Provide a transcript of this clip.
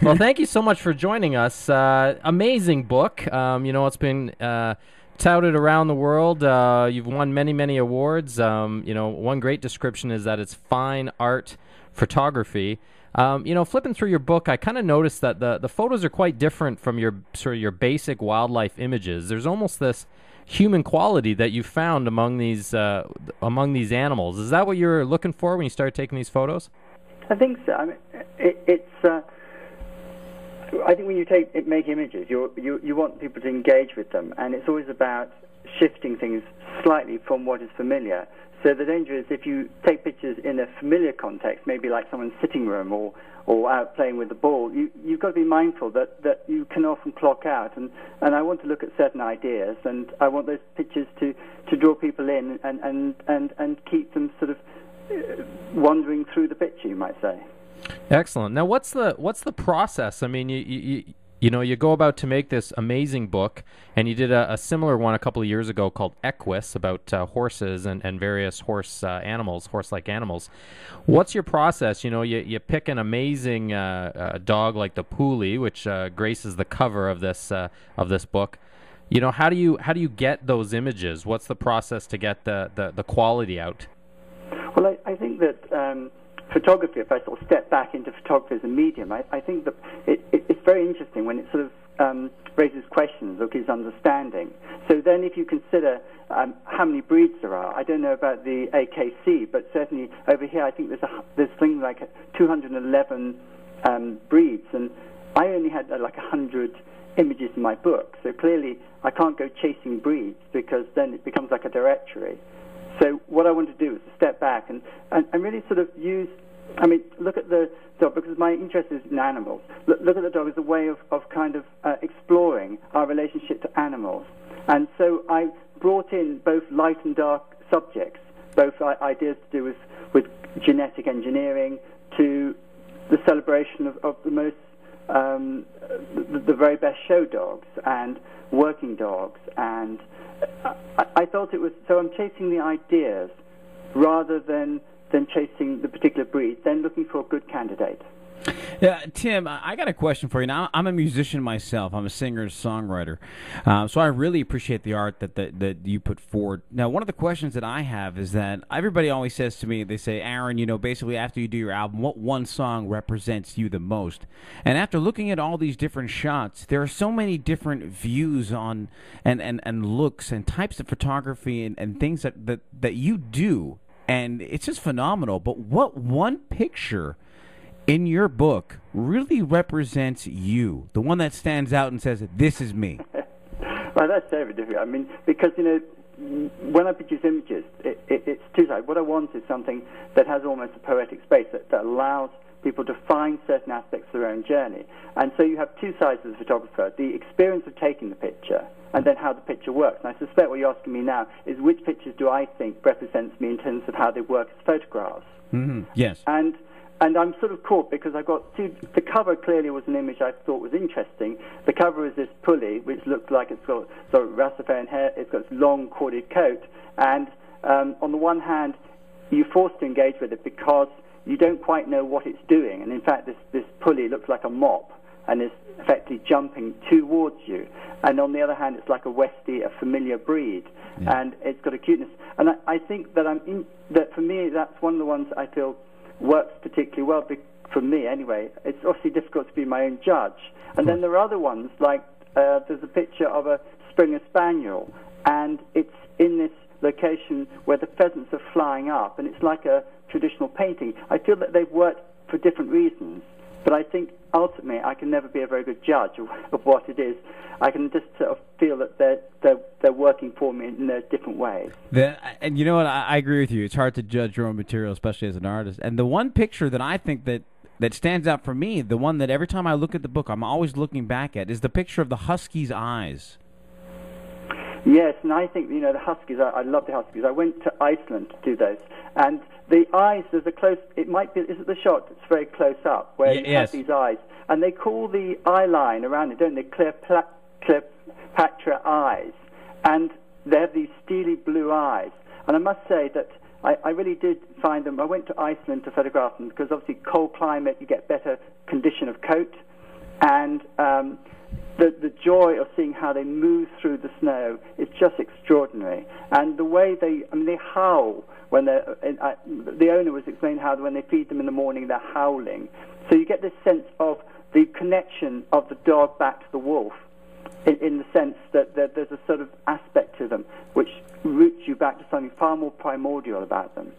Well, thank you so much for joining us. Amazing book. It's been touted around the world. You've won many, many awards. One great description is that it's fine art photography. Flipping through your book, I kind of noticed that the photos are quite different from your sort of your basic wildlife images. There's almost this human quality that you found among these animals. Is that what you were looking for when you started taking these photos? I think so. I mean, I think when you make images, you want people to engage with them, and it's always about shifting things slightly from what is familiar. So the danger is if you take pictures in a familiar context, maybe like someone's sitting room or out playing with the ball, you've got to be mindful that you can often clock out. And I want to look at certain ideas, and I want those pictures to draw people in and keep them sort of wandering through the picture, you might say. Excellent. Now, what's the process? I mean, you go about to make this amazing book, and you did a similar one a couple of years ago called Equus, about horses and various horse-like animals. What's your process? You pick an amazing dog like the Puli, which graces the cover of this book. How do you get those images? What's the process to get the quality out? Well, I think that photography, if I sort of step back into photography as a medium, I think that it's very interesting when it sort of raises questions or gives understanding. So then if you consider how many breeds there are, I don't know about the AKC, but certainly over here I think there's something like 211 breeds, and I only had like 100 images in my book. So clearly I can't go chasing breeds, because then it becomes like a directory. So what I want to do is to step back and really sort of look at the dog, because my interest is in animals. Look at the dog as a way of kind of exploring our relationship to animals. And so I brought in both light and dark subjects, both ideas to do with genetic engineering, to the celebration of the most, the very best show dogs and working dogs, and I thought it was, so I'm chasing the ideas rather than chasing the particular breed, then looking for a good candidate. Yeah, Tim, I got a question for you. Now, I'm a musician myself. I'm a singer-songwriter. So I really appreciate the art that you put forward. Now, one of the questions that I have is that everybody always says to me, they say, Aaron, basically after you do your album, what one song represents you the most? And after looking at all these different shots, there are so many different views on and looks and types of photography and things that you do. And it's just phenomenal. But what one picture in your book really represents you, the one that stands out and says, this is me? Well, that's very difficult. I mean, because, when I produce images, it's two-sided. What I want is something that has almost a poetic space that allows people to find certain aspects of their own journey. And so you have two sides of the photographer, the experience of taking the picture and then how the picture works. And I suspect what you're asking me now is which pictures do I think represents me in terms of how they work as photographs. Mm-hmm. Yes. And I'm sort of caught because I've got two. The cover clearly was an image I thought was interesting. The cover is this pulley, which looks like it's got sort of Rastafarian hair. It's got this long corded coat. And on the one hand, you're forced to engage with it because you don't quite know what it's doing. And in fact, this pulley looks like a mop and is effectively jumping towards you. And on the other hand, it's like a Westie, a familiar breed. Yeah. And it's got a cuteness. And I think that that for me, that's one of the ones I feel works particularly well, for me anyway. It's obviously difficult to be my own judge. And then there are other ones, like there's a picture of a Springer Spaniel, and it's in this location where the pheasants are flying up, and it's like a traditional painting. I feel that they've worked for different reasons, but I think ultimately I can never be a very good judge of what it is. I can just sort of feel that they're working for me in their different ways. And you know what? I agree with you. It's hard to judge your own material, especially as an artist. And the one picture that I think that stands out for me, the one that every time I look at the book I'm always looking back at, is the picture of the husky's eyes. Yes, and I think, the huskies, I love the huskies. I went to Iceland to do those. And the eyes, there's a close, it might be, is it the shot? It's very close up, where you have these eyes. And they call the eye line around it, don't they, Cleopatra eyes. And they have these steely blue eyes. And I must say that I really did find them. I went to Iceland to photograph them because obviously cold climate, you get better condition of coat. and the joy of seeing how they move through the snow is just extraordinary. And the way they howl when they're, the owner was explaining how when they feed them in the morning, they're howling. So you get this sense of the connection of the dog back to the wolf, in the sense that there's a sort of aspect to them which roots you back to something far more primordial about them.